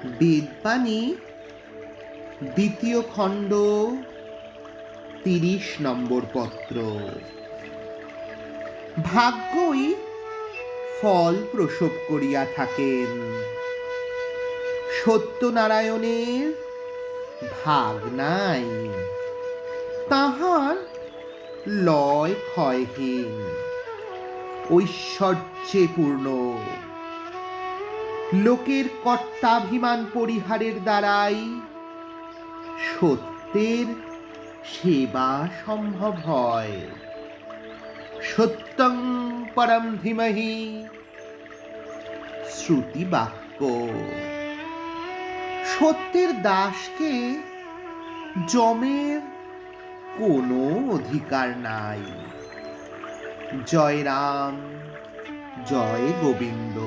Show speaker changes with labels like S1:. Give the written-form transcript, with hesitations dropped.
S1: বেদবাণী দ্বিতীয় খণ্ড ৩০ নম্বর পত্র। ভাগ্যই ফল প্রসব করিয়া থাকেন, সত্যনারায়ণের ভাগ নাই, তাহার লয় ক্ষয়হীন, ঐশ্বর্যে পূর্ণ। লোকের কর্তাভিমান পরিহারের দ্বারাই সত্যের সেবা সম্ভব হয়। সত্যং পরম ধীমহি, শ্রুতি বাক্য। সত্যের দাসকে যমের কোনো অধিকার নাই। জয় রাম, জয় গোবিন্দ।